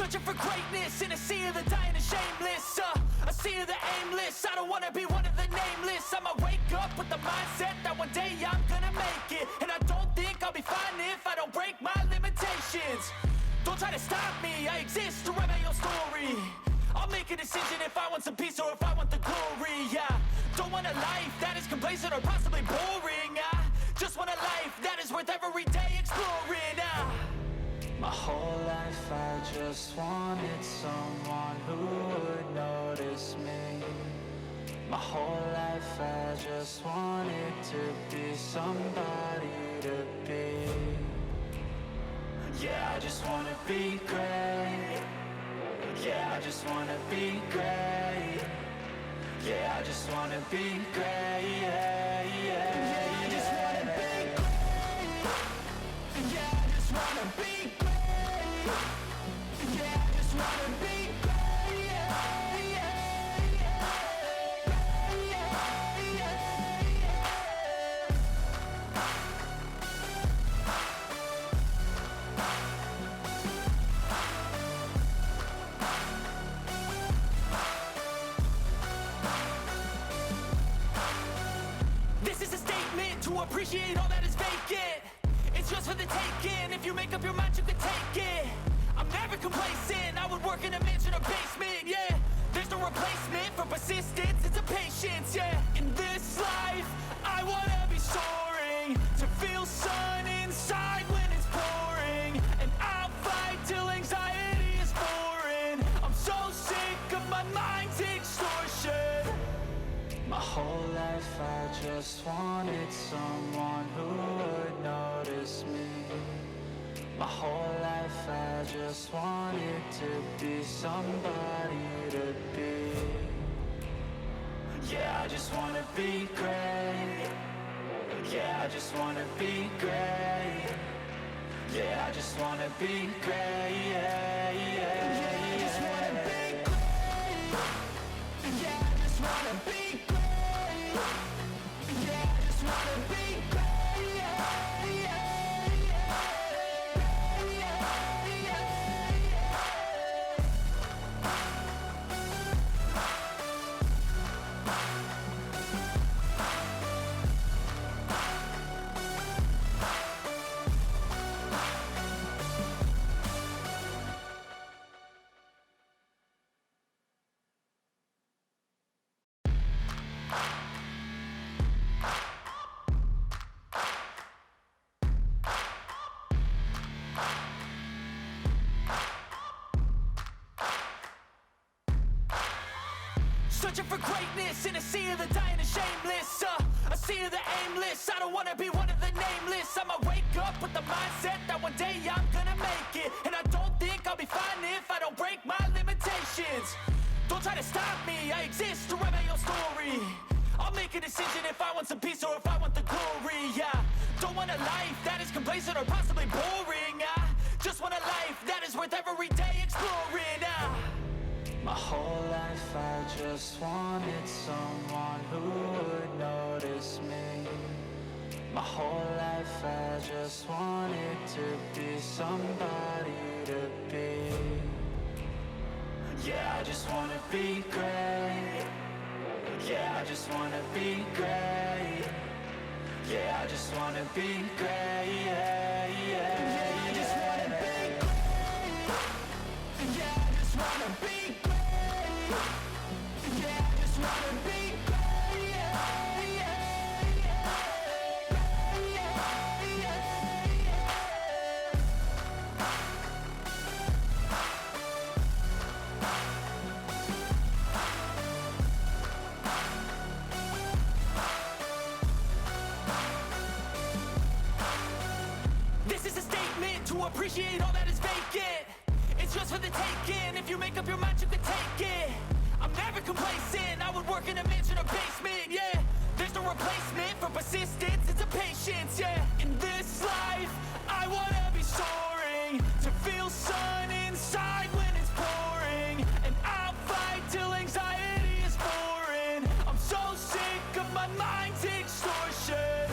Searching for greatness in a sea of the dying and shameless, a sea of the aimless. I don't wanna be one of the nameless. I'ma wake up with the mindset that one day I'm gonna make it. And I don't think I'll be fine if I don't break my limitations. Don't try to stop me, I exist to write my own story. I'll make a decision if I want some peace or if I want the glory. Yeah, don't want a life that is complacent or possibly boring. I just want a life that is worth every day exploring. My whole life I just wanted someone who would notice me. My whole life I just wanted to be somebody to be. Yeah, I just wanna be great. Yeah, I just wanna be great. Yeah, I just wanna be great. Yeah, yeah, I just wanna be great. Yeah, I just wanna be great. Yeah, I just wanna be great. Yeah, yeah, yeah, yeah, yeah. This is a statement to appreciate all that is vacant. It's just for the taking. If you make up your mind, you can take it. I'm never complacent. I would work in a mansion or basement. Yeah, there's no replacement for persistence. It's a patience. Yeah, in this life, I wanna be soaring, to feel sun inside when it's pouring. And I'll fight till anxiety is foreign. I'm so sick of my mind's extortion. My whole life I just wanted someone who would notice me. My whole life I just wanted to be somebody to be. Yeah, I just wanna be great. Yeah, I just wanna be great. Yeah, I just wanna be great. Yeah, yeah, yeah, I just wanna be great. Yeah, I just wanna be great. Yeah, I just wanna be great. Yeah, yeah, yeah, yeah, yeah. Searching for greatness in a sea of the dying and shameless, a sea of the aimless. I don't wanna be one of the nameless. I'ma wake up with the mindset that one day I'm gonna make it. And I don't think I'll be fine if I don't break my limitations. Don't try to stop me, I exist to write my own story. I'll make a decision if I want some peace or if I want the glory. Yeah, don't want a life that is complacent or possibly boring. I just want a life that is worth every day exploring. My whole life I just wanted someone who would notice me. My whole life I just wanted to be somebody to be. Yeah, I just wanna be great. Yeah, I just wanna be great. Yeah, I just wanna be great. Yeah, yeah, yeah, I just wanna be great. Yeah, I just wanna be great. Yeah, I just wanna be great. Yeah, yeah, yeah, yeah, yeah. This is a statement to appreciate all that is vacant. It's just for the taking. If you make up your mind, you can take it. I'm never complacent. I would work in a mansion or basement. Yeah, there's no replacement for persistence. It's a patience. Yeah, in this life, I wanna be soaring, to feel sun inside when it's pouring. And I'll fight till anxiety is foreign. I'm so sick of my mind's extortion.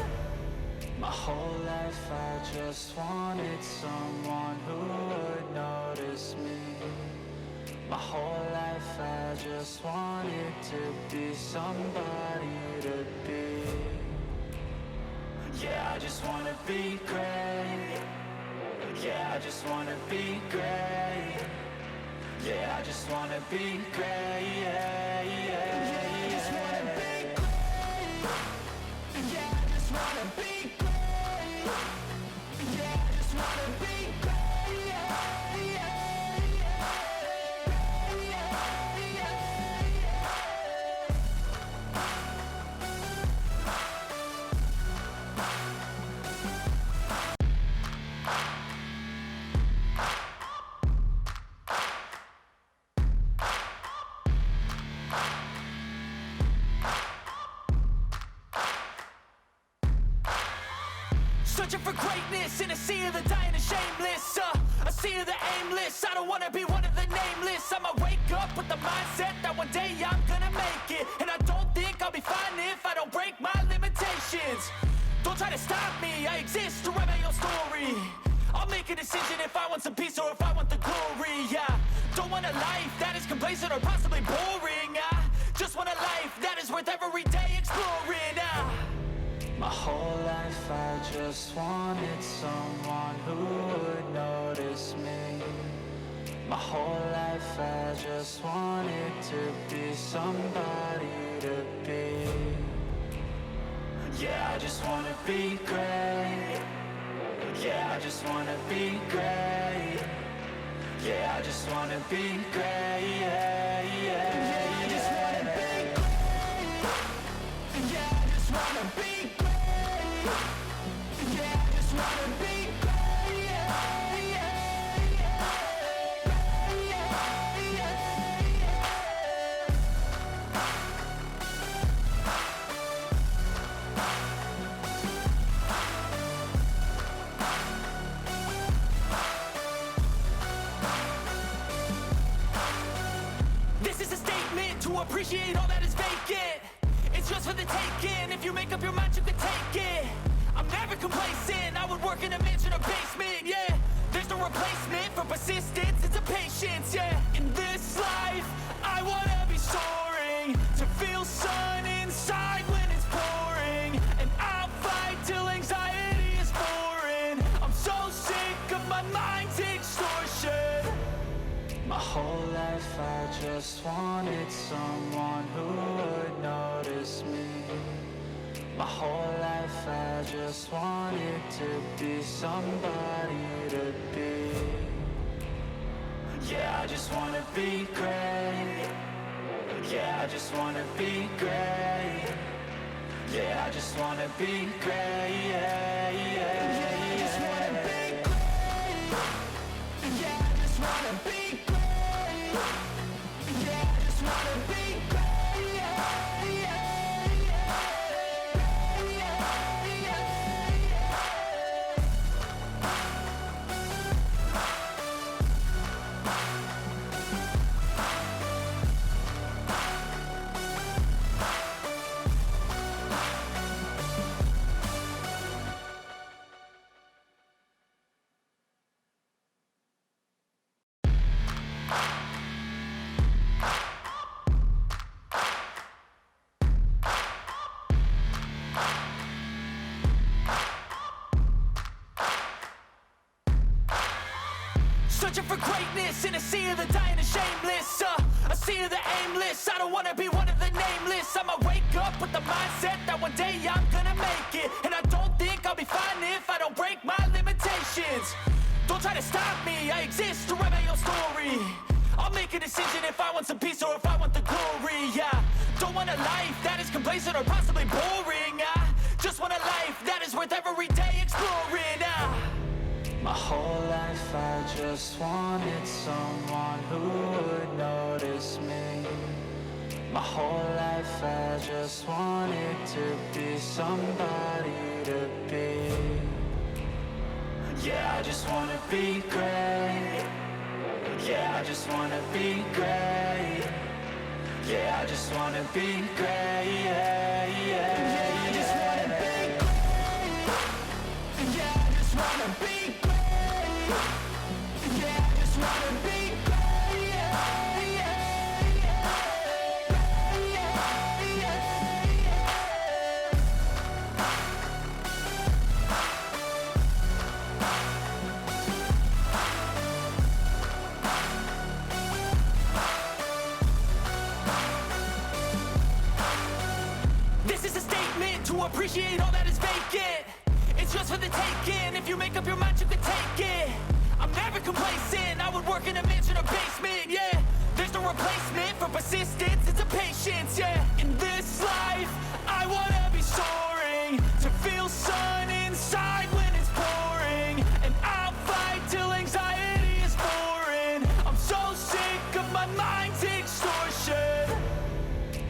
My whole life I just wanted someone who would notice me. My whole life I just wanted to be somebody to be. Yeah, I just wanna be great. Yeah, I just wanna be great. Yeah, I just wanna be great. Yeah, yeah, yeah. I just wanna be great. Yeah, I just wanna be great. Yeah, I just wanna be great. Yeah, yeah, yeah. Searching for greatness in a sea of the dying and shameless, a sea of the aimless. I don't wanna be one of the nameless. I'ma wake up with the mindset that one day I'm gonna make it. And I don't think I'll be fine if I don't break my limitations. Don't try to stop me, I exist to write my own story. I'll make a decision if I want some peace or if I want the glory. Yeah, don't want a life that is complacent or possibly boring. I just want a life that is worth every day exploring. My whole life I just wanted someone who would notice me. My whole life I just wanted to be somebody to be. Yeah, I just wanna be great. Yeah, I just wanna be great. Yeah, I just wanna be great. Yeah, yeah, yeah. I just wanna be great. Yeah, I just wanna be great. Yeah, I just wanna be great. Yeah, yeah, This is a statement to appreciate all that is vacant. It's yours for the taking. If you make up your mind, you can take it. I'm never complacent. I would work in a mansion or basement. Yeah, there's no replacement for persistence. It's a patience. Yeah, in this life, I wanna be soaring to feel sun inside when it's pouring, and I'll fight till anxiety is foreign. I'm so sick of my mind's extortion. My whole life I just wanted someone who would notice me. My whole life I just wanted to be somebody to be. Yeah, I just wanna be great. Yeah, I just wanna be great. Yeah, I just wanna be great. Yeah, yeah, yeah. I just wanna be great. Yeah, I just wanna be great. Yeah, I just wanna be great. Yeah, yeah, Searching for greatness in a sea of the dying and shameless, a sea of the aimless. I don't wanna be one of the nameless. I'ma wake up with the mindset that one day I'm gonna make it. And I don't think I'll be fine if I don't break my limitations. Don't try to stop me, I exist to write my own story. I'll make a decision if I want some peace or if I want the glory. Yeah, don't want a life that is complacent or possibly boring. I just want a life that is worth every day exploring. My whole life I just wanted someone who would notice me. My whole life I just wanted to be somebody to be. Yeah, I just wanna be great. Yeah, I just wanna be great. Yeah, I just wanna be great. Yeah, yeah, yeah. I just wanna be great. Yeah, I just wanna be great. Yeah, I just wanna be great. Yeah, appreciate all that is vacant. It's yours for the taking. If you make up your mind, you can take it. I'm never complacent. I would work in a mansion or basement, yeah. There's no replacement for persistence, it's a patience, yeah. In this life, I wanna be soaring, to feel sun inside when it's pouring, and I'll fight till anxiety is foreign. I'm so sick of my mind's extortion.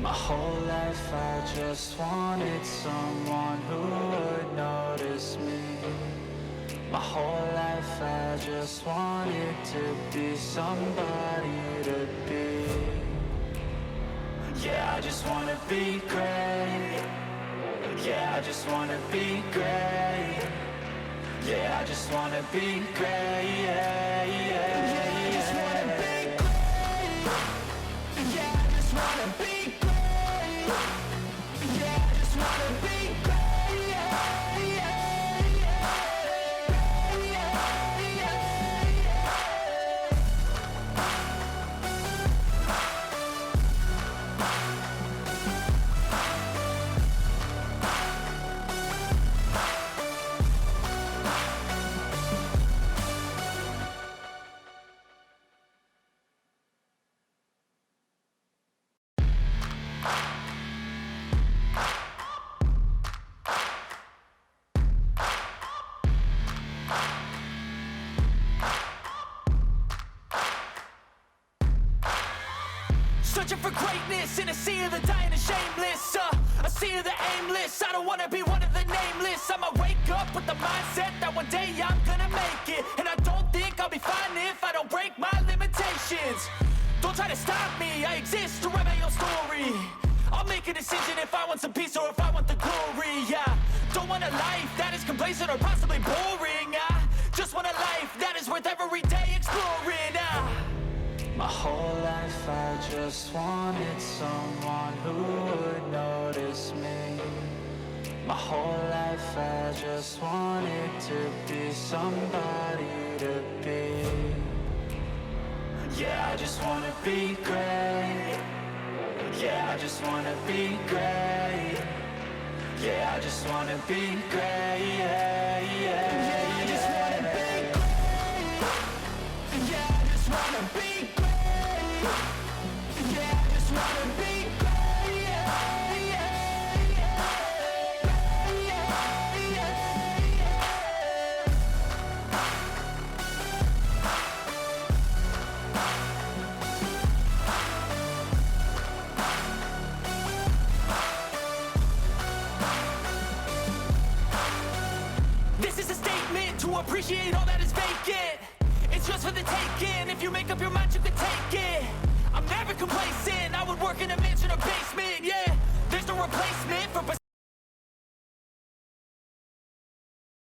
My whole life I just wanted someone who would notice me. My whole life I just wanted to be somebody to be. Yeah, I just wanna be great. Yeah, I just wanna be great. Yeah, I just wanna be great. Yeah, yeah, yeah, I just wanna be great. Yeah, I just wanna be great. Yeah, I just wanna be great. Yeah, yeah, yeah, yeah, yeah. Searching for greatness in a sea of the dying and shameless, a sea of the aimless. I don't wanna be one of the nameless. I'ma wake up with the mindset that one day I'm gonna make it, and I don't think I'll be fine if I don't break my limitations. Don't try to stop me, I exist to write my own story. I'll make a decision if I want some peace or if I want the glory. Yeah, don't want a life that is complacent or possibly boring. I just want a life that is worth every day exploring. My whole life I just wanted someone who would notice me. My whole life I just wanted to be somebody to be. Yeah, I just wanna be great. Yeah, I just wanna be great. Yeah, I just wanna be great. Yeah, yeah, yeah, I just wanna be great. Yeah, I just wanna be great. Yeah, I just wanna be great. Yeah, yeah, yeah, yeah, yeah. This is a statement to appreciate all that is vacant. It's yours for the taking. If you make up your mind, you can take it. I'm never complacent. I would work in a mansion or basement, yeah. There's no replacement for